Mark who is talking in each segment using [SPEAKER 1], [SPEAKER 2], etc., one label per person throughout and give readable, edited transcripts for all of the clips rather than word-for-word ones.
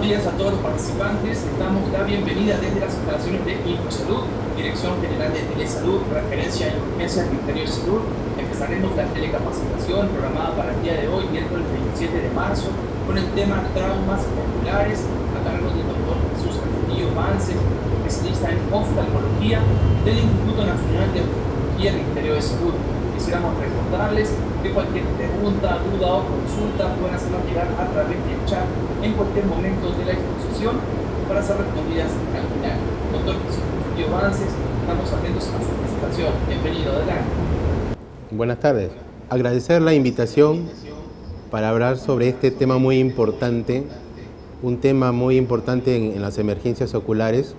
[SPEAKER 1] buenos días a todos los participantes. Damos la bienvenida desde las instalaciones de InfoSalud, Dirección General de Telesalud, Referencia y Urgencia del Ministerio de Salud. Empezaremos la telecapacitación programada para el día de hoy, miércoles 27 de marzo, con el tema traumas oculares, a cargo del doctor Jesús Castillo Vances, especialista en oftalmología del Instituto Nacional de Oftalmología del Ministerio de Salud. Quisiéramos recordarles que cualquier pregunta, duda o consulta pueden hacernos llegar a través del chat en cualquier momento de la exposición para ser respondidas al final. Doctor Jesús Castillo Vances, estamos atentos a su presentación. Bienvenido, adelante.
[SPEAKER 2] Buenas tardes. Agradecer la invitación para hablar sobre este tema muy importante, un tema muy importante en las emergencias oculares.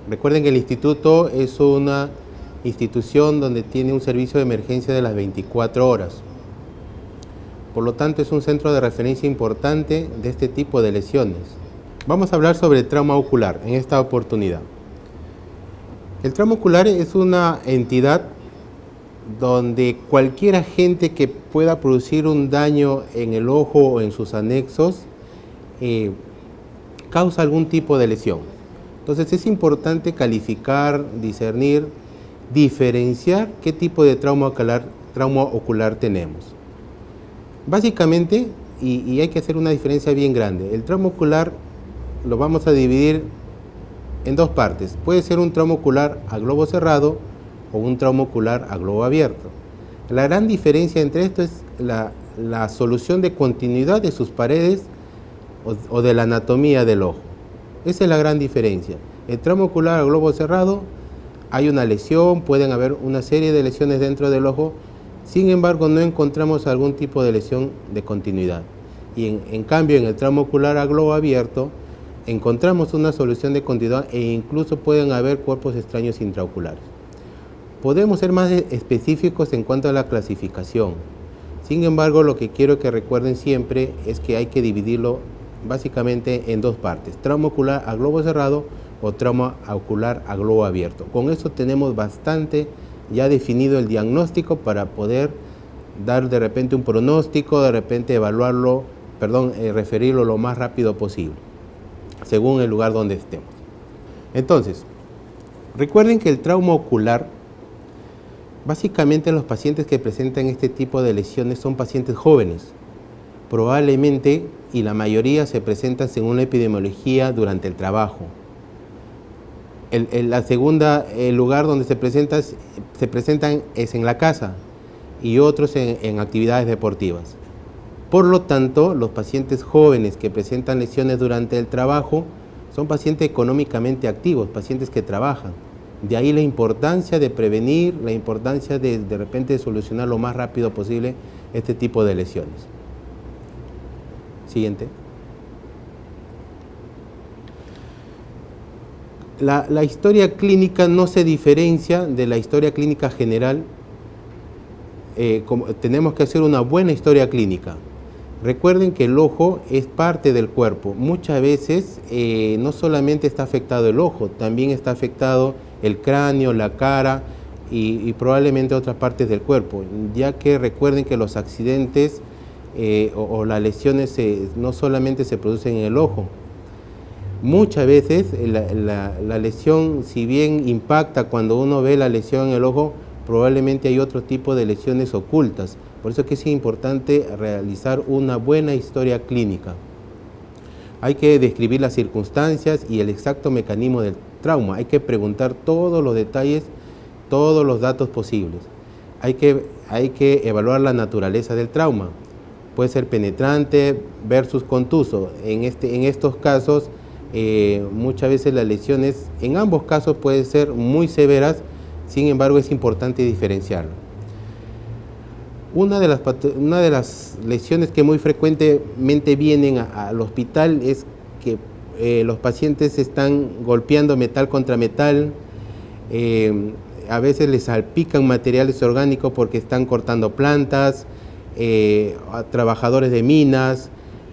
[SPEAKER 2] Recuerden que el instituto es una institución donde tiene un servicio de emergencia de las 24 horas. Por lo tanto, es un centro de referencia importante de este tipo de lesiones. Vamos a hablar sobre el trauma ocular en esta oportunidad. El trauma ocular es una entidad donde cualquier agente que pueda producir un daño en el ojo o en sus anexos causa algún tipo de lesión. Entonces es importante calificar, discernir, diferenciar qué tipo de trauma ocular tenemos. Básicamente, y hay que hacer una diferencia bien grande, el trauma ocular lo vamos a dividir en dos partes. Puede ser un trauma ocular a globo cerrado o un trauma ocular a globo abierto. La gran diferencia entre esto es la solución de continuidad de sus paredes o de la anatomía del ojo. Esa es la gran diferencia. El trauma ocular a globo cerrado, hay una lesión, pueden haber una serie de lesiones dentro del ojo, sin embargo no encontramos algún tipo de lesión de continuidad. Y en cambio en el trauma ocular a globo abierto encontramos una solución de continuidad e incluso pueden haber cuerpos extraños intraoculares. Podemos ser más específicos en cuanto a la clasificación. Sin embargo, lo que quiero que recuerden siempre es que hay que dividirlo básicamente en dos partes: trauma ocular a globo cerrado o trauma ocular a globo abierto. Con eso tenemos bastante ya definido el diagnóstico para poder dar de repente un pronóstico, de repente evaluarlo, referirlo lo más rápido posible, según el lugar donde estemos. Entonces, recuerden que el trauma ocular, básicamente los pacientes que presentan este tipo de lesiones son pacientes jóvenes. Probablemente, y la mayoría se presentan según la epidemiología durante el trabajo. El lugar donde se presentan es en la casa y otros en actividades deportivas. Por lo tanto, los pacientes jóvenes que presentan lesiones durante el trabajo son pacientes económicamente activos, pacientes que trabajan. De ahí la importancia de prevenir, la importancia de repente solucionar lo más rápido posible este tipo de lesiones. Siguiente. La historia clínica no se diferencia de la historia clínica general. Tenemos que hacer una buena historia clínica. Recuerden que el ojo es parte del cuerpo. Muchas veces no solamente está afectado el ojo, también está afectado el cráneo, la cara y probablemente otras partes del cuerpo, ya que recuerden que los accidentes o las lesiones no solamente se producen en el ojo. Muchas veces la lesión, si bien impacta cuando uno ve la lesión en el ojo, probablemente hay otro tipo de lesiones ocultas. Por eso es que es importante realizar una buena historia clínica. Hay que describir las circunstancias y el exacto mecanismo del trauma. Hay que preguntar todos los detalles, todos los datos posibles. Hay que evaluar la naturaleza del trauma. Puede ser penetrante versus contuso. En estos casos, muchas veces las lesiones, en ambos casos pueden ser muy severas, sin embargo es importante diferenciarlo. Una de las lesiones que muy frecuentemente vienen al hospital es que los pacientes están golpeando metal contra metal, a veces les salpican materiales orgánicos porque están cortando plantas, a trabajadores de minas,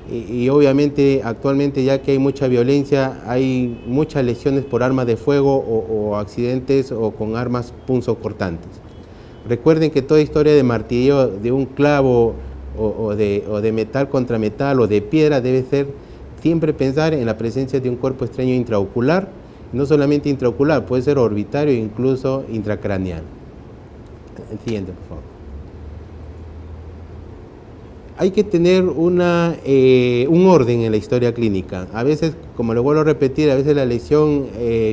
[SPEAKER 2] y obviamente actualmente, ya que hay mucha violencia, hay muchas lesiones por armas de fuego o accidentes o con armas punzocortantes. Recuerden que toda historia de martilleo de un clavo o de metal contra metal o de piedra siempre pensar en la presencia de un cuerpo extraño intraocular, no solamente intraocular, puede ser orbitario e incluso intracraneal. El siguiente, por favor. Hay que tener un orden en la historia clínica. A veces, como lo vuelvo a repetir, a veces la lesión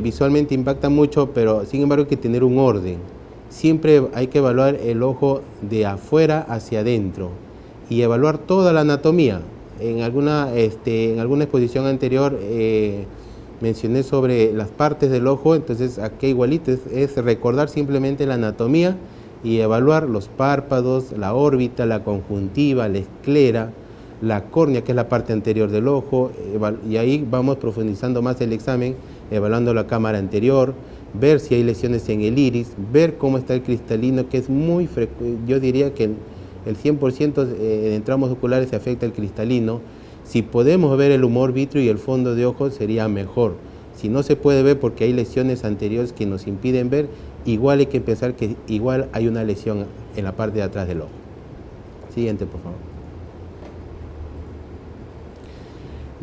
[SPEAKER 2] visualmente impacta mucho, pero sin embargo hay que tener un orden. Siempre hay que evaluar el ojo de afuera hacia adentro y evaluar toda la anatomía. En alguna exposición anterior mencioné sobre las partes del ojo, entonces aquí igualito es recordar simplemente la anatomía y evaluar los párpados, la órbita, la conjuntiva, la esclera, la córnea, que es la parte anterior del ojo, y ahí vamos profundizando más el examen, evaluando la cámara anterior, ver si hay lesiones en el iris, ver cómo está el cristalino, que es muy frecuente. Yo diría que el 100% en tramos oculares se afecta el cristalino. Si podemos ver el humor vítreo y el fondo de ojo sería mejor. Si no se puede ver porque hay lesiones anteriores que nos impiden ver, igual hay que pensar que igual hay una lesión en la parte de atrás del ojo. Siguiente, por favor.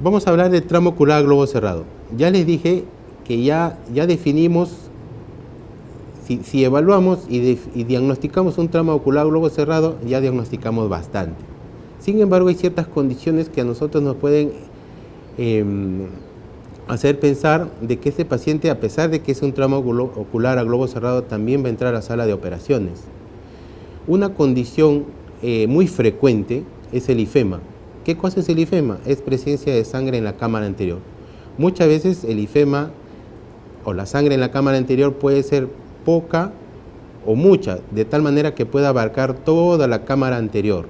[SPEAKER 2] Vamos a hablar del tramo ocular globo cerrado. Ya les dije que ya definimos, si evaluamos y diagnosticamos un tramo ocular globo cerrado, ya diagnosticamos bastante. Sin embargo, hay ciertas condiciones que a nosotros nos pueden hacer pensar de que este paciente, a pesar de que es un tramo ocular a globo cerrado, también va a entrar a sala de operaciones. Una condición muy frecuente es el ifema. ¿Qué cosa es el ifema? Es presencia de sangre en la cámara anterior. Muchas veces el ifema o la sangre en la cámara anterior puede ser poca o mucha, de tal manera que pueda abarcar toda la cámara anterior.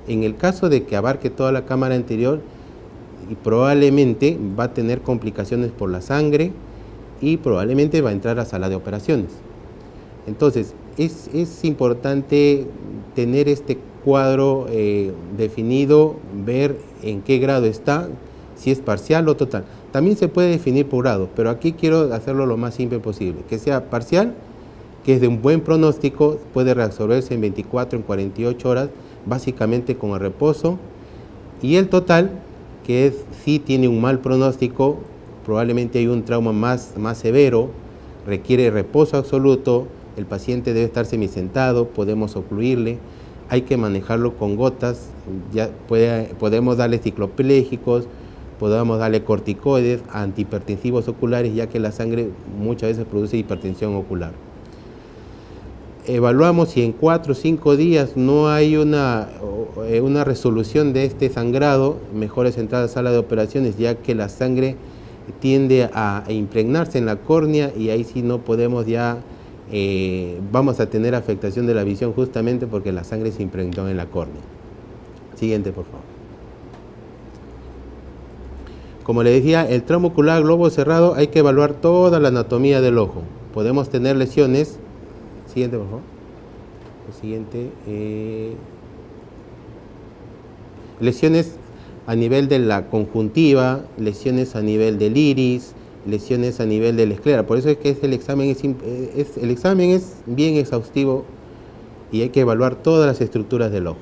[SPEAKER 2] En el caso de que abarque toda la cámara anterior, y probablemente va a tener complicaciones por la sangre y probablemente va a entrar a sala de operaciones. Entonces, es importante tener este cuadro definido, ver en qué grado está, si es parcial o total. También se puede definir por grado, pero aquí quiero hacerlo lo más simple posible. Que sea parcial, que es de un buen pronóstico, puede reabsorberse en 24, en 48 horas, básicamente con el reposo, y el total, que sí tiene un mal pronóstico, probablemente hay un trauma más severo, requiere reposo absoluto, el paciente debe estar semisentado, podemos ocluirle, hay que manejarlo con gotas, podemos darle cicloplégicos, podemos darle corticoides, antihipertensivos oculares, ya que la sangre muchas veces produce hipertensión ocular. Evaluamos si en 4 o 5 días no hay una resolución de este sangrado, mejor es entrar a sala de operaciones, ya que la sangre tiende a impregnarse en la córnea y ahí sí no podemos vamos a tener afectación de la visión justamente porque la sangre se impregnó en la córnea. Siguiente, por favor. Como le decía, el tramo ocular globo cerrado hay que evaluar toda la anatomía del ojo. Podemos tener lesiones. Siguiente, por favor. El siguiente. Lesiones a nivel de la conjuntiva, lesiones a nivel del iris, lesiones a nivel de la esclera. Por eso es que el examen es bien exhaustivo y hay que evaluar todas las estructuras del ojo.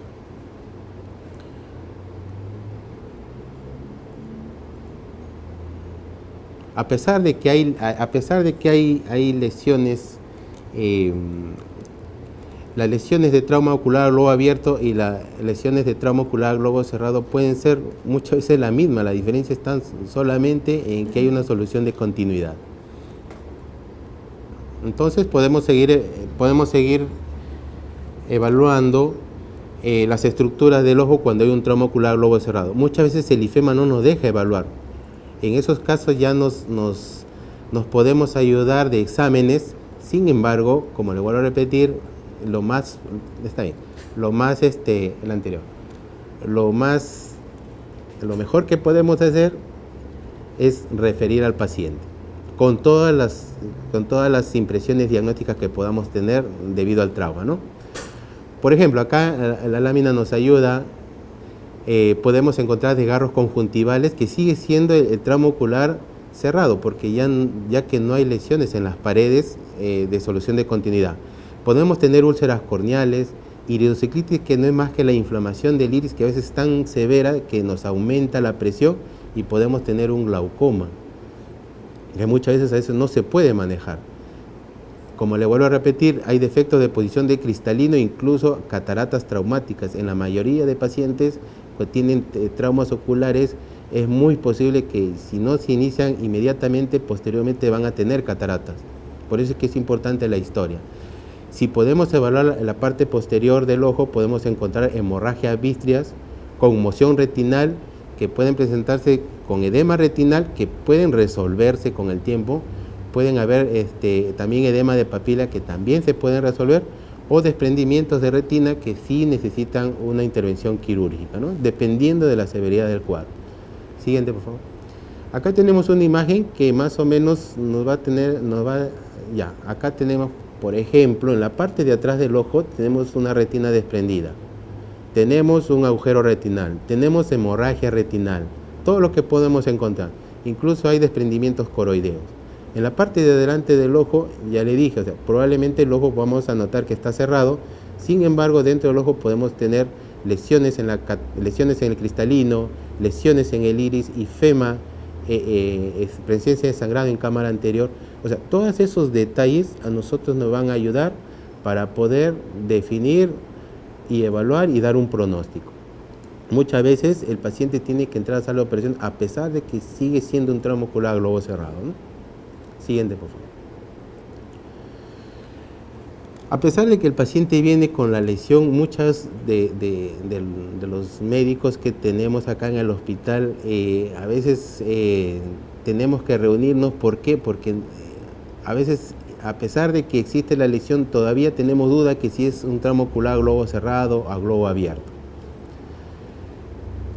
[SPEAKER 2] A pesar de que hay lesiones, las lesiones de trauma ocular globo abierto y las lesiones de trauma ocular globo cerrado pueden ser muchas veces la misma, la diferencia está solamente en que hay una solución de continuidad. Entonces podemos seguir evaluando las estructuras del ojo cuando hay un trauma ocular globo cerrado. Muchas veces el ifema no nos deja evaluar. En esos casos ya nos podemos ayudar de exámenes. Sin embargo, como le vuelvo a repetir, lo mejor que podemos hacer es referir al paciente con todas las impresiones diagnósticas que podamos tener debido al trauma, ¿no? Por ejemplo, acá la lámina nos ayuda. Podemos encontrar desgarros conjuntivales que sigue siendo el tramo ocular cerrado, porque ya que no hay lesiones en las paredes de solución de continuidad. Podemos tener úlceras corneales, iridociclitis, que no es más que la inflamación del iris, que a veces es tan severa que nos aumenta la presión y podemos tener un glaucoma, que muchas veces a veces no se puede manejar. Como le vuelvo a repetir, hay defectos de posición de cristalino, incluso cataratas traumáticas. En la mayoría de pacientes que tienen traumas oculares, es muy posible que si no se inician inmediatamente, posteriormente van a tener cataratas. Por eso es que es importante la historia. Si podemos evaluar la parte posterior del ojo, podemos encontrar hemorragias vítreas, conmoción retinal, que pueden presentarse con edema retinal, que pueden resolverse con el tiempo. Pueden haber también edema de papila, que también se pueden resolver, o desprendimientos de retina que sí necesitan una intervención quirúrgica, ¿no? Dependiendo de la severidad del cuadro. Siguiente, por favor. Acá tenemos una imagen que más o menos acá tenemos, por ejemplo, en la parte de atrás del ojo tenemos una retina desprendida, tenemos un agujero retinal, tenemos hemorragia retinal, todo lo que podemos encontrar. Incluso hay desprendimientos coroideos. En la parte de adelante del ojo, ya le dije, probablemente el ojo vamos a notar que está cerrado. Sin embargo, dentro del ojo podemos tener lesiones en el cristalino, lesiones en el iris, ifema, presencia de sangrado en cámara anterior. O sea, todos esos detalles a nosotros nos van a ayudar para poder definir y evaluar y dar un pronóstico. Muchas veces el paciente tiene que entrar a sala de operación a pesar de que sigue siendo un trauma ocular a globo cerrado, ¿no? Siguiente, por favor. A pesar de que el paciente viene con la lesión, muchas de los médicos que tenemos acá en el hospital, a veces tenemos que reunirnos. ¿Por qué? Porque a veces, a pesar de que existe la lesión, todavía tenemos duda que si es un trauma ocular a globo cerrado o a globo abierto.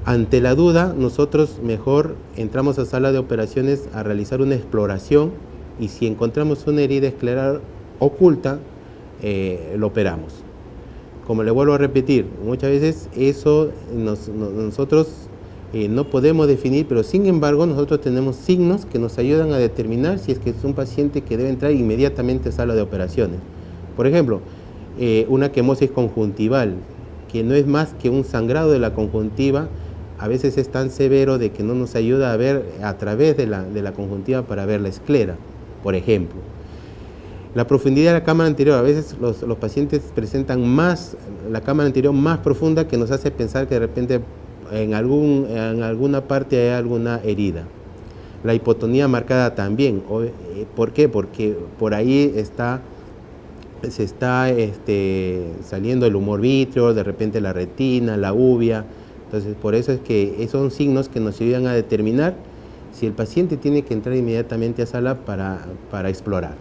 [SPEAKER 2] Ante la duda, nosotros mejor entramos a sala de operaciones a realizar una exploración, y si encontramos una herida escleral oculta, lo operamos. Como le vuelvo a repetir, muchas veces eso nosotros no podemos definir, pero sin embargo nosotros tenemos signos que nos ayudan a determinar si es que es un paciente que debe entrar inmediatamente a sala de operaciones. Por ejemplo, una quemosis conjuntival, que no es más que un sangrado de la conjuntiva. A veces es tan severo de que no nos ayuda a ver a través de la conjuntiva para ver la esclera, por ejemplo. La profundidad de la cámara anterior, a veces los pacientes presentan la cámara anterior más profunda, que nos hace pensar que de repente en alguna parte hay alguna herida. La hipotonía marcada también. ¿Por qué? Porque por ahí se está saliendo el humor vítreo, de repente la retina, la uvea. Entonces, por eso es que son signos que nos ayudan a determinar si el paciente tiene que entrar inmediatamente a sala para explorar.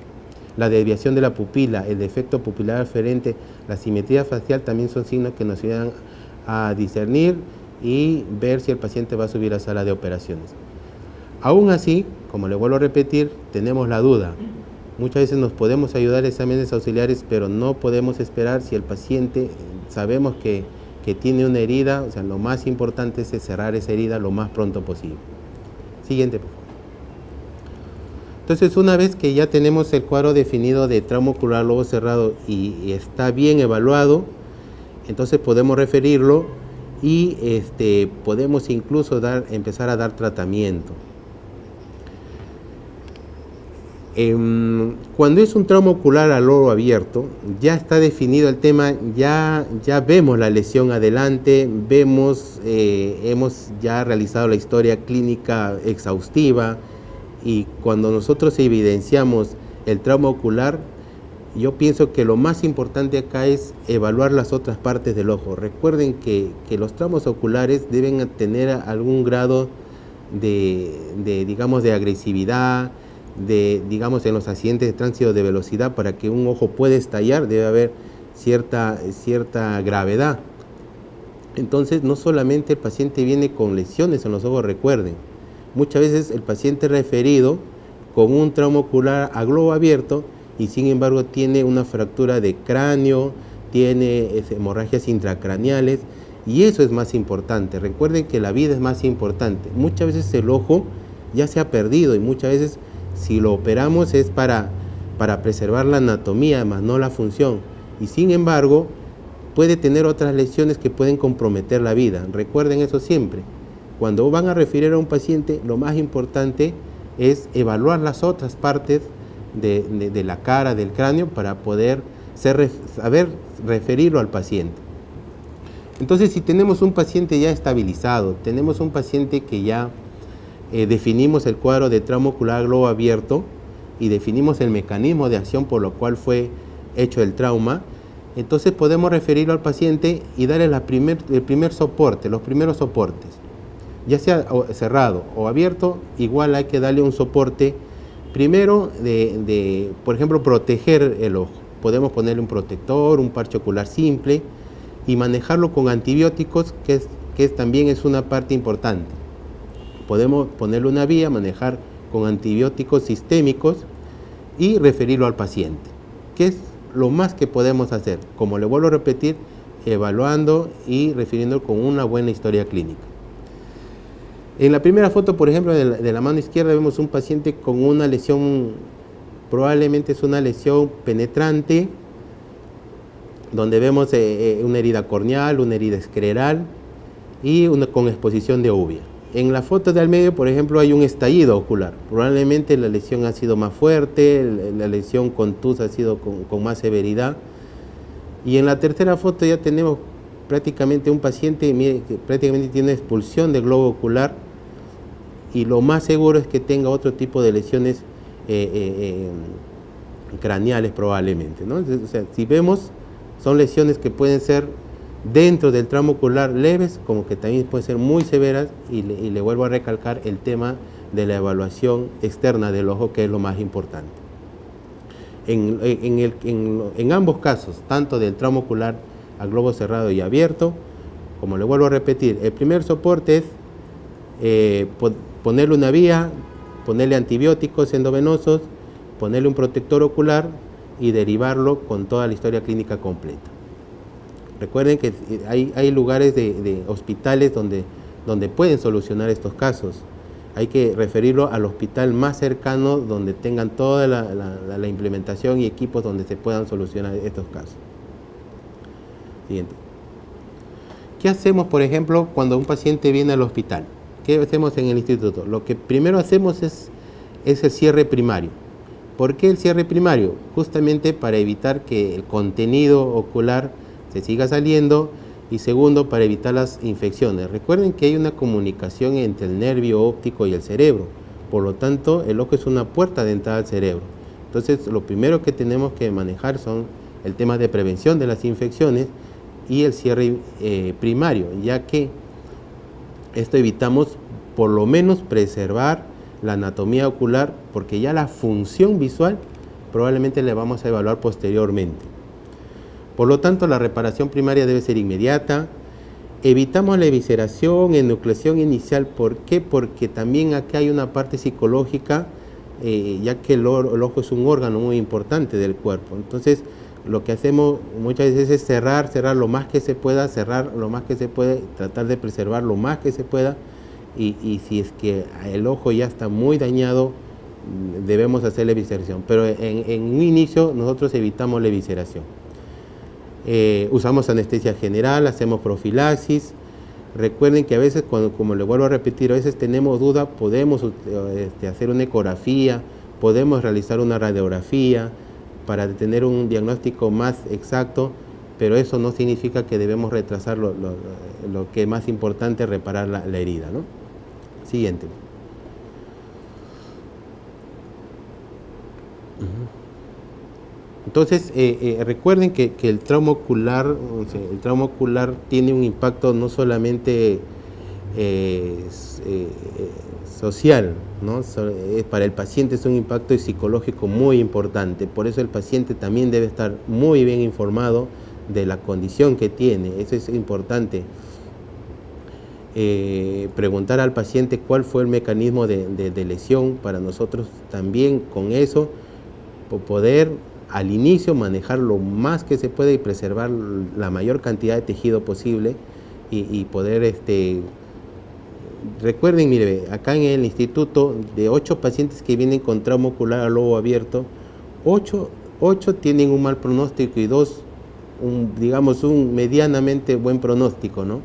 [SPEAKER 2] La desviación de la pupila, el defecto pupilar aferente, la simetría facial también son signos que nos ayudan a discernir y ver si el paciente va a subir a sala de operaciones. Aún así, como le vuelvo a repetir, tenemos la duda. Muchas veces nos podemos ayudar a exámenes auxiliares, pero no podemos esperar si el paciente sabemos que tiene una herida. O sea, lo más importante es cerrar esa herida lo más pronto posible. Siguiente, por favor. Entonces, una vez que ya tenemos el cuadro definido de trauma ocular globo cerrado y está bien evaluado, entonces podemos referirlo y podemos incluso empezar a dar tratamiento. Cuando es un trauma ocular a globo abierto, ya está definido el tema, ya vemos la lesión adelante, hemos ya realizado la historia clínica exhaustiva, y cuando nosotros evidenciamos el trauma ocular, yo pienso que lo más importante acá es evaluar las otras partes del ojo. Recuerden que los traumas oculares deben tener algún grado de agresividad, digamos en los accidentes de tránsito de velocidad. Para que un ojo pueda estallar debe haber cierta gravedad. Entonces, no solamente el paciente viene con lesiones en los ojos, recuerden, muchas veces el paciente referido con un trauma ocular a globo abierto y sin embargo tiene una fractura de cráneo, tiene hemorragias intracraneales, y eso es más importante. Recuerden que la vida es más importante. Muchas veces el ojo ya se ha perdido, y muchas veces si lo operamos es para preservar la anatomía, más no la función, y sin embargo puede tener otras lesiones que pueden comprometer la vida. Recuerden eso siempre. cuando van a referir a un paciente, lo más importante es evaluar las otras partes de la cara, del cráneo, para poder saber referirlo al paciente. Entonces, si tenemos un paciente ya estabilizado, tenemos un paciente que ya definimos el cuadro de trauma ocular globo abierto y definimos el mecanismo de acción por lo cual fue hecho el trauma, entonces podemos referirlo al paciente y darle el primer soporte, los primeros soportes. Ya sea cerrado o abierto, igual hay que darle un soporte primero por ejemplo, proteger el ojo. Podemos ponerle un protector, un parche ocular simple y manejarlo con antibióticos, que también es una parte importante. Podemos ponerle una vía, manejar con antibióticos sistémicos y referirlo al paciente, que es lo más que podemos hacer, como le vuelvo a repetir, evaluando y refiriendo con una buena historia clínica. En la primera foto, por ejemplo, de la mano izquierda, vemos un paciente con una lesión, probablemente es una lesión penetrante, donde vemos una herida corneal, una herida escleral y con exposición de uvea. En la foto de al medio, por ejemplo, hay un estallido ocular. Probablemente la lesión ha sido más fuerte, la lesión contusa ha sido con más severidad. Y en la tercera foto ya tenemos prácticamente un paciente, mire, que prácticamente tiene expulsión de globo ocular, y lo más seguro es que tenga otro tipo de lesiones craneales probablemente, ¿no? Entonces, o sea, si vemos, son lesiones que pueden ser dentro del tramo ocular leves, como que también pueden ser muy severas, y le vuelvo a recalcar el tema de la evaluación externa del ojo, que es lo más importante. En ambos casos, tanto del tramo ocular a globo cerrado y abierto, como le vuelvo a repetir, el primer soporte es ponerle una vía, ponerle antibióticos endovenosos, ponerle un protector ocular y derivarlo con toda la historia clínica completa. Recuerden que hay lugares de hospitales donde pueden solucionar estos casos. Hay que referirlo al hospital más cercano, donde tengan toda la implementación y equipos donde se puedan solucionar estos casos. Siguiente. ¿Qué hacemos, por ejemplo, cuando un paciente viene al hospital? ¿Qué hacemos en el instituto? Lo que primero hacemos es el cierre primario. ¿Por qué el cierre primario? Justamente para evitar que el contenido ocular se siga saliendo, y segundo, para evitar las infecciones. Recuerden que hay una comunicación entre el nervio óptico y el cerebro, por lo tanto el ojo es una puerta de entrada al cerebro. Entonces lo primero que tenemos que manejar son el tema de prevención de las infecciones y el cierre primario, ya que esto evitamos por lo menos preservar la anatomía ocular, porque ya la función visual probablemente la vamos a evaluar posteriormente. Por lo tanto, la reparación primaria debe ser inmediata. Evitamos la evisceración, enucleación inicial. ¿Por qué? Porque también acá hay una parte psicológica, ya que el ojo es un órgano muy importante del cuerpo. Entonces, lo que hacemos muchas veces es cerrar lo más que se pueda, tratar de preservar lo más que se pueda, y si es que el ojo ya está muy dañado, debemos hacer la evisceración. Pero en un inicio nosotros evitamos la evisceración. Usamos anestesia general, hacemos profilaxis. Recuerden que a veces, como le vuelvo a repetir, a veces tenemos duda, podemos hacer una ecografía, podemos realizar una radiografía para tener un diagnóstico más exacto, pero eso no significa que debemos retrasar lo que es más importante, reparar la herida, ¿no? Siguiente. Entonces, recuerden que el trauma ocular, tiene un impacto no solamente social, ¿no? Para el paciente es un impacto psicológico muy importante. Por eso el paciente también debe estar muy bien informado de la condición que tiene. Eso es importante. Preguntar al paciente cuál fue el mecanismo de lesión, para nosotros también con eso poder al inicio manejar lo más que se puede y preservar la mayor cantidad de tejido posible, y poder recuerden, mire, acá en el instituto, de 8 pacientes que vienen con trauma ocular a globo abierto, 8 tienen un mal pronóstico y 2 digamos un medianamente buen pronóstico, ¿no?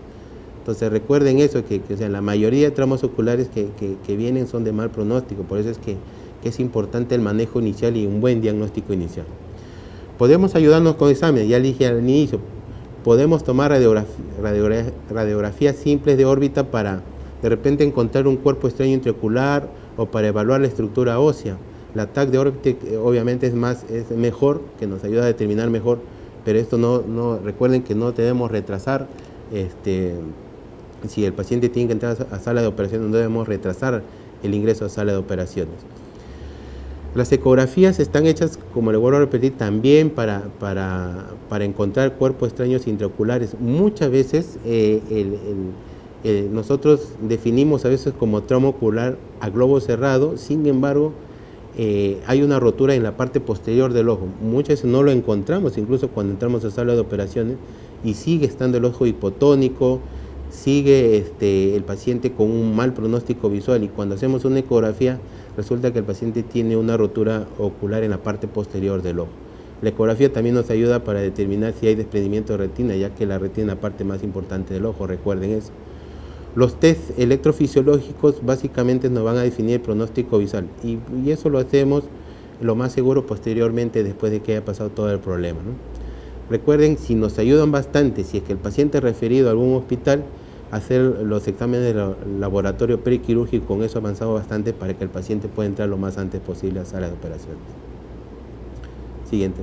[SPEAKER 2] Entonces recuerden eso, o sea, la mayoría de traumas oculares que vienen son de mal pronóstico, por eso es que es importante el manejo inicial y un buen diagnóstico inicial. Podemos ayudarnos con exámenes, ya le dije al inicio, podemos tomar radiografías simples de órbita para de repente encontrar un cuerpo extraño intraocular o para evaluar la estructura ósea. La TAC de órbita obviamente es mejor, que nos ayuda a determinar mejor, pero esto recuerden que no debemos retrasar, si el paciente tiene que entrar a sala de operaciones, no debemos retrasar el ingreso a sala de operaciones. Las ecografías están hechas, como le vuelvo a repetir, también para encontrar cuerpos extraños intraoculares. Muchas veces nosotros definimos a veces como trauma ocular a globo cerrado, sin embargo, hay una rotura en la parte posterior del ojo. Muchas veces no lo encontramos, incluso cuando entramos a sala de operaciones, y sigue estando el ojo hipotónico, sigue el paciente con un mal pronóstico visual, y cuando hacemos una ecografía resulta que el paciente tiene una rotura ocular en la parte posterior del ojo. La ecografía también nos ayuda para determinar si hay desprendimiento de retina, ya que la retina es la parte más importante del ojo, recuerden eso. Los test electrofisiológicos básicamente nos van a definir el pronóstico visual, y eso lo hacemos lo más seguro posteriormente, después de que haya pasado todo el problema, ¿no? Recuerden, si nos ayudan bastante, si es que el paciente es referido a algún hospital, hacer los exámenes de laboratorio prequirúrgico, con eso avanzamos bastante para que el paciente pueda entrar lo más antes posible a sala de operaciones. Siguiente.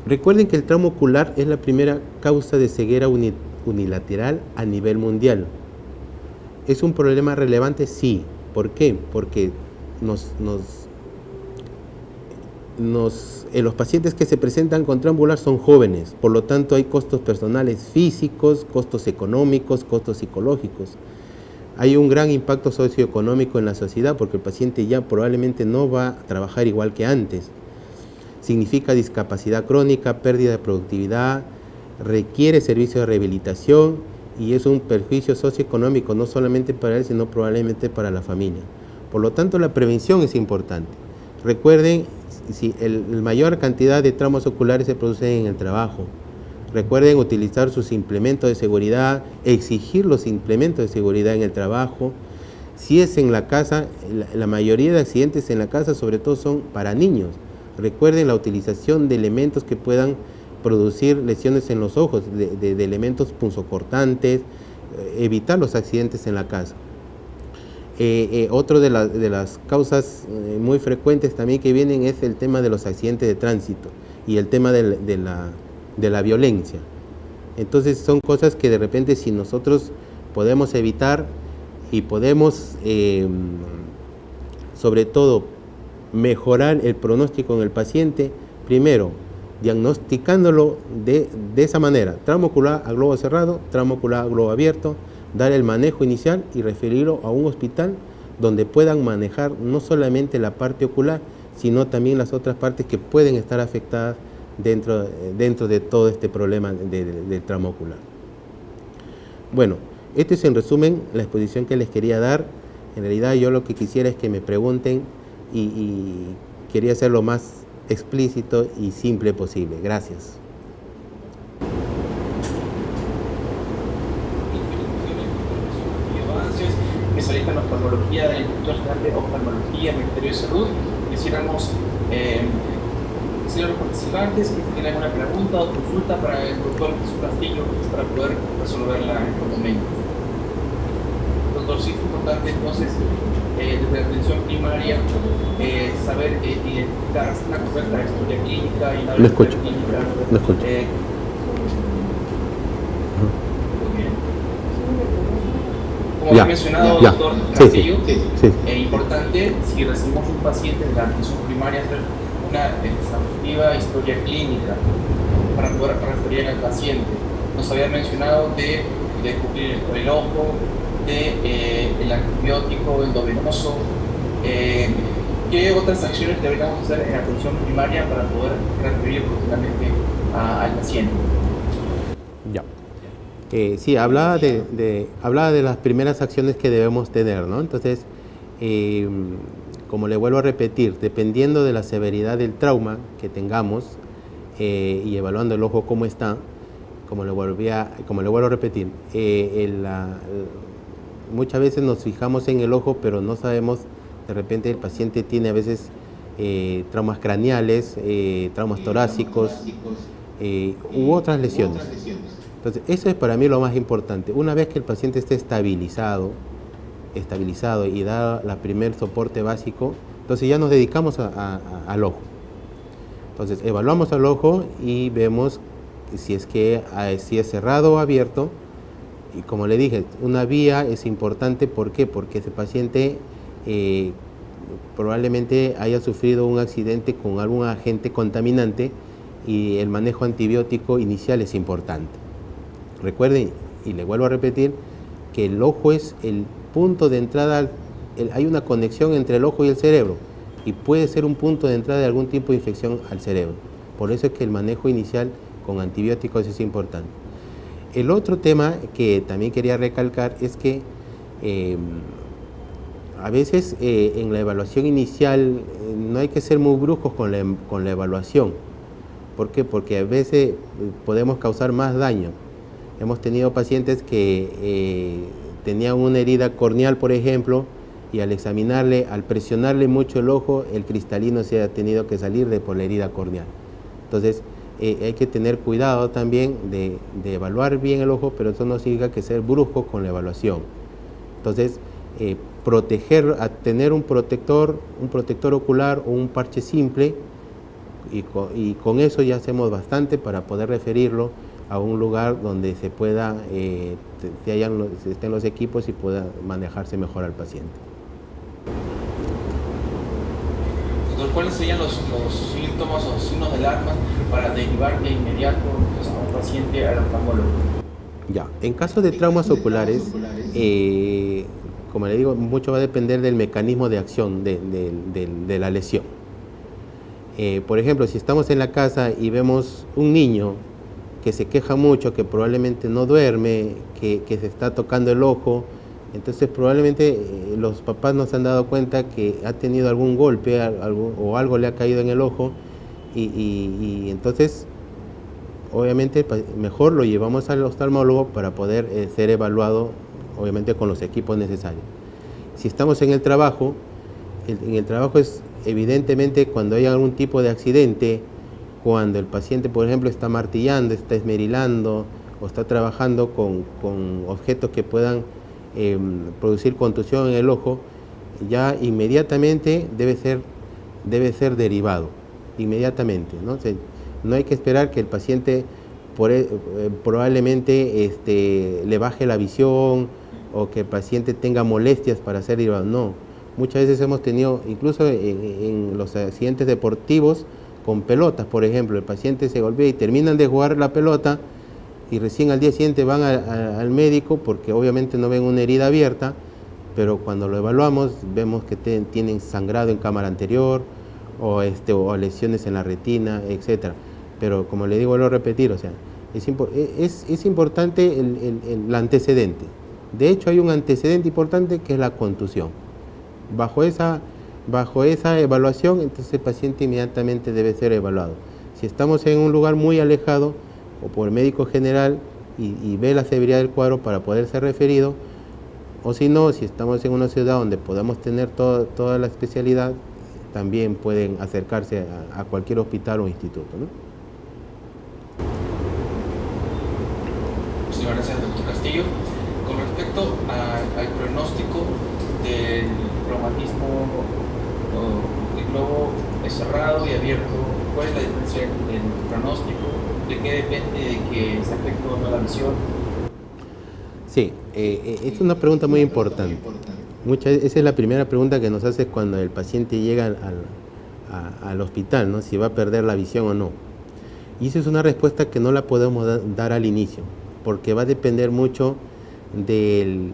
[SPEAKER 2] Recuerden que el trauma ocular es la primera causa de ceguera unilateral a nivel mundial. ¿Es un problema relevante? Sí. ¿Por qué? Porque los pacientes que se presentan con trauma ocular son jóvenes, por lo tanto hay costos personales físicos, costos económicos, costos psicológicos. Hay un gran impacto socioeconómico en la sociedad porque el paciente ya probablemente no va a trabajar igual que antes. Significa discapacidad crónica, pérdida de productividad, requiere servicio de rehabilitación y es un perjuicio socioeconómico no solamente para él, sino probablemente para la familia. Por lo tanto, la prevención es importante. Recuerden, si la mayor cantidad de traumas oculares se producen en el trabajo. Recuerden utilizar sus implementos de seguridad, exigir los implementos de seguridad en el trabajo. Si es en la casa, la mayoría de accidentes en la casa sobre todo son para niños. Recuerden la utilización de elementos que puedan producir lesiones en los ojos, de elementos punzocortantes, evitar los accidentes en la casa. Otro de las causas muy frecuentes también que vienen es el tema de los accidentes de tránsito y el tema de la violencia. Entonces son cosas que de repente si nosotros podemos evitar y podemos sobre todo mejorar el pronóstico en el paciente, primero diagnosticándolo de esa manera: trauma ocular a globo cerrado, trauma ocular a globo abierto, dar el manejo inicial y referirlo a un hospital donde puedan manejar no solamente la parte ocular, sino también las otras partes que pueden estar afectadas dentro de todo este problema del trauma ocular. Bueno, esto es en resumen la exposición que les quería dar. En realidad yo lo que quisiera es que me pregunten y quería ser lo más explícito y simple posible. Gracias.
[SPEAKER 1] Especialista en oftalmología del Instituto Nacional de Oftalmología del Ministerio de Salud. Quisiéramos decirle a los participantes que tienen alguna pregunta o consulta para el doctor Jesús Castillo para poder resolverla en estos momentos. Doctor, sí es importante entonces desde la atención primaria saber identificar la correcta historia clínica y la
[SPEAKER 2] escucho.
[SPEAKER 1] clínica.
[SPEAKER 2] No escucho.
[SPEAKER 1] Como he mencionado, doctor Castillo,
[SPEAKER 2] sí.
[SPEAKER 1] Es importante, si recibimos un paciente de la atención primaria, hacer una exhaustiva historia clínica para poder referir al paciente. Nos había mencionado de descubrir el ojo, el antibiótico endovenoso. ¿Qué otras acciones deberíamos hacer en la atención primaria para poder referir oportunamente al paciente?
[SPEAKER 2] Ya. Sí, hablaba de las primeras acciones que debemos tener, ¿no? Entonces, como le vuelvo a repetir, dependiendo de la severidad del trauma que tengamos y evaluando el ojo cómo está, como le vuelvo a repetir, muchas veces nos fijamos en el ojo, pero no sabemos, de repente el paciente tiene a veces traumas craneales, traumas torácicos u otras lesiones. Entonces, eso es para mí lo más importante. Una vez que el paciente esté estabilizado y da la primer soporte básico, entonces ya nos dedicamos al ojo. Entonces, evaluamos al ojo y vemos si es cerrado o abierto. Y como le dije, una vía es importante. ¿Por qué? Porque ese paciente probablemente haya sufrido un accidente con algún agente contaminante y el manejo antibiótico inicial es importante. Recuerden, y le vuelvo a repetir, que el ojo es el punto de entrada, hay una conexión entre el ojo y el cerebro y puede ser un punto de entrada de algún tipo de infección al cerebro. Por eso es que el manejo inicial con antibióticos es importante. El otro tema que también quería recalcar es que a veces en la evaluación inicial no hay que ser muy bruscos con la evaluación. ¿Por qué? Porque a veces podemos causar más daño. Hemos tenido pacientes que tenían una herida corneal, por ejemplo, y al presionarle mucho el ojo, el cristalino se ha tenido que salir por la herida corneal. Entonces, hay que tener cuidado también de evaluar bien el ojo, pero eso no significa que ser brusco con la evaluación. Entonces, tener un protector ocular o un parche simple, y con eso ya hacemos bastante para poder referirlo a un lugar donde se pueda, estén los equipos y pueda manejarse mejor al paciente.
[SPEAKER 1] Doctor, ¿cuáles serían los síntomas o signos de alarma para derivar de inmediato a un paciente al oftalmólogo?
[SPEAKER 2] Ya, en caso de traumas oculares, como le digo, mucho va a depender del mecanismo de acción de la lesión. Por ejemplo, si estamos en la casa y vemos un niño que se queja mucho, que probablemente no duerme, que se está tocando el ojo, entonces probablemente los papás no se han dado cuenta que ha tenido algún golpe o algo le ha caído en el ojo y entonces obviamente mejor lo llevamos al oftalmólogo para poder ser evaluado, obviamente con los equipos necesarios. Si estamos en el trabajo es evidentemente cuando hay algún tipo de accidente, cuando el paciente, por ejemplo, está martillando, está esmerilando o está trabajando con objetos que puedan producir contusión en el ojo, ya inmediatamente debe ser derivado, inmediatamente, ¿no? O sea, no hay que esperar que el paciente probablemente le baje la visión o que el paciente tenga molestias para ser derivado, no. Muchas veces hemos tenido, incluso en los accidentes deportivos, con pelotas, por ejemplo, el paciente se golpea y terminan de jugar la pelota y recién al día siguiente van al médico porque obviamente no ven una herida abierta, pero cuando lo evaluamos vemos que tienen sangrado en cámara anterior o lesiones en la retina, etc. Pero como le digo, vuelvo a repetir, o sea, es importante el antecedente. De hecho, hay un antecedente importante que es la contusión. Bajo esa evaluación, entonces el paciente inmediatamente debe ser evaluado. Si estamos en un lugar muy alejado o por el médico general y ve la severidad del cuadro para poder ser referido, o si no, si estamos en una ciudad donde podamos tener toda la especialidad, también pueden acercarse a cualquier hospital o instituto, ¿no?
[SPEAKER 1] Muchas gracias, doctor Castillo. Con respecto al pronóstico del traumatismo del globo cerrado y abierto, ¿cuál es la diferencia del pronóstico? ¿De qué depende de que se afecte o no la visión?
[SPEAKER 2] Sí, es una pregunta muy importante. Esa es la primera pregunta que nos hace cuando el paciente llega al hospital, ¿no? Si va a perder la visión o no. Y esa es una respuesta que no la podemos dar al inicio, porque va a depender mucho del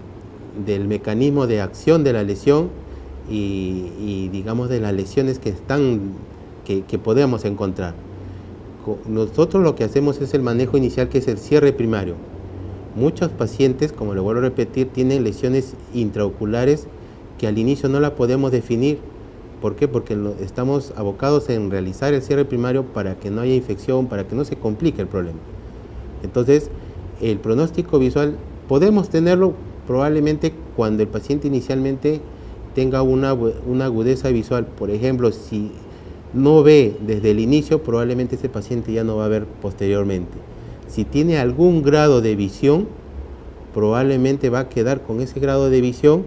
[SPEAKER 2] mecanismo de acción de la lesión y digamos de las lesiones que podemos encontrar. Nosotros lo que hacemos es el manejo inicial, que es el cierre primario. Muchos pacientes, como le vuelvo a repetir, tienen lesiones intraoculares que al inicio no la podemos definir. ¿Por qué? Porque estamos abocados en realizar el cierre primario para que no haya infección, para que no se complique el problema. Entonces, el pronóstico visual podemos tenerlo probablemente cuando el paciente inicialmente tenga una agudeza visual. Por ejemplo, si no ve desde el inicio, probablemente ese paciente ya no va a ver posteriormente. Si tiene algún grado de visión, probablemente va a quedar con ese grado de visión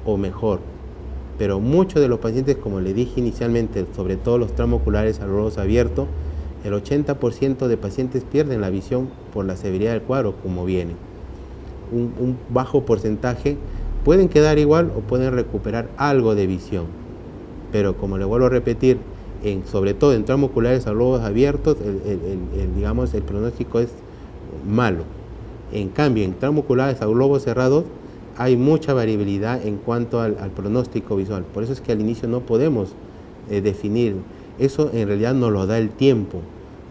[SPEAKER 2] o mejor. Pero muchos de los pacientes, como le dije inicialmente, sobre todo los traumoculares a globos abiertos, el 80% de pacientes pierden la visión por la severidad del cuadro como viene. Un bajo porcentaje pueden quedar igual o pueden recuperar algo de visión. Pero como le vuelvo a repetir, sobre todo en traumoculares a globos abiertos, digamos, el pronóstico es malo. En cambio, en traumoculares a globos cerrados hay mucha variabilidad en cuanto al pronóstico visual. Por eso es que al inicio no podemos definir. Eso en realidad nos lo da el tiempo,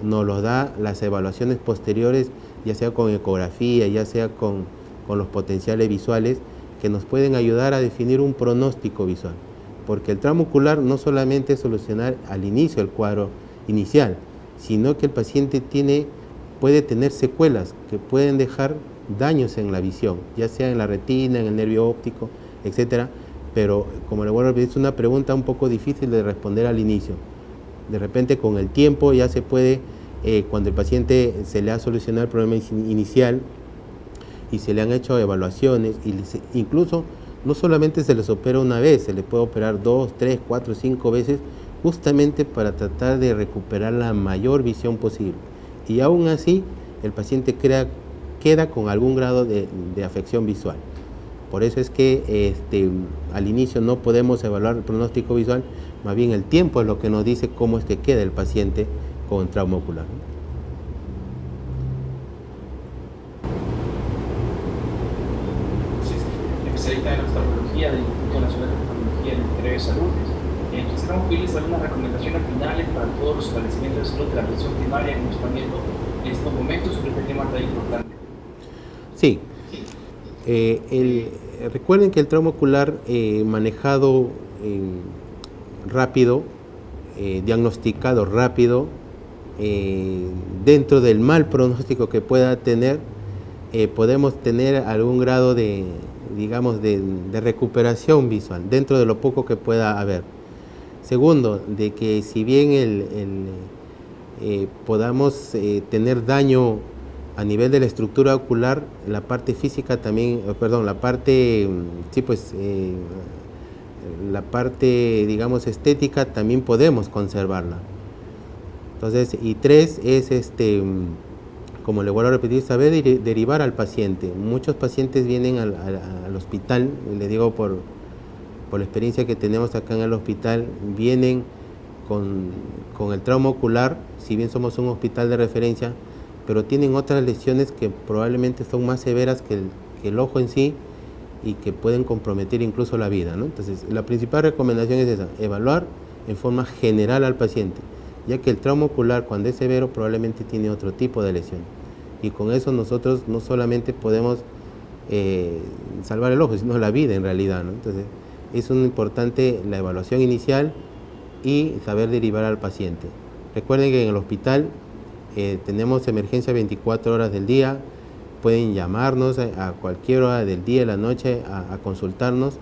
[SPEAKER 2] nos lo da las evaluaciones posteriores, ya sea con ecografía, ya sea con los potenciales visuales, que nos pueden ayudar a definir un pronóstico visual. Porque el trauma ocular no solamente es solucionar al inicio el cuadro inicial, sino que el paciente puede tener secuelas que pueden dejar daños en la visión, ya sea en la retina, en el nervio óptico, etc. Pero, como le vuelvo a repetir, es una pregunta un poco difícil de responder al inicio. De repente, con el tiempo ya se puede, cuando el paciente se le ha solucionado el problema inicial y se le han hecho evaluaciones, incluso no solamente se les opera una vez, se le puede operar 2, 3, 4, 5 veces, justamente para tratar de recuperar la mayor visión posible. Y aún así, el paciente queda con algún grado de afección visual. Por eso es que al inicio no podemos evaluar el pronóstico visual, más bien el tiempo es lo que nos dice cómo es que queda el paciente con trauma ocular.
[SPEAKER 1] Especialista en oftalmología del Instituto Nacional de Oftalmología del Ministerio de Salud. Quisiéramos pedirles algunas recomendaciones finales para todos los establecimientos de salud de la atención primaria que nos están viendo en estos momentos sobre este tema tan importante.
[SPEAKER 2] Sí. Recuerden que el trauma ocular manejado rápido, diagnosticado rápido, dentro del mal pronóstico que pueda tener, podemos tener algún grado de recuperación visual, dentro de lo poco que pueda haber. Segundo, de que si bien podamos tener daño a nivel de la estructura ocular, la parte física también, la parte, digamos, estética también podemos conservarla. Entonces, y tres es como le vuelvo a repetir, saber derivar al paciente. Muchos pacientes vienen al hospital, le digo por la experiencia que tenemos acá en el hospital, vienen con el trauma ocular, si bien somos un hospital de referencia, pero tienen otras lesiones que probablemente son más severas que el ojo en sí y que pueden comprometer incluso la vida, ¿no? Entonces, la principal recomendación es esa, evaluar en forma general al paciente, ya que el trauma ocular, cuando es severo, probablemente tiene otro tipo de lesión. Y con eso nosotros no solamente podemos salvar el ojo, sino la vida en realidad, ¿no? Entonces, es muy importante la evaluación inicial y saber derivar al paciente. Recuerden que en el hospital tenemos emergencia 24 horas del día, pueden llamarnos a cualquier hora del día y la noche a consultarnos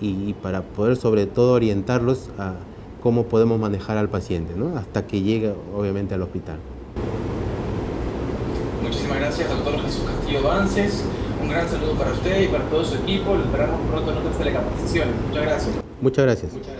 [SPEAKER 2] y para poder sobre todo orientarlos a cómo podemos manejar al paciente, ¿no? Hasta que llegue obviamente al hospital.
[SPEAKER 1] Muchísimas gracias, doctor Jesús Castillo Vances. Un gran saludo para usted y para todo su equipo. Lo esperamos pronto en otras telecapacitaciones. Muchas gracias.
[SPEAKER 2] Muchas gracias.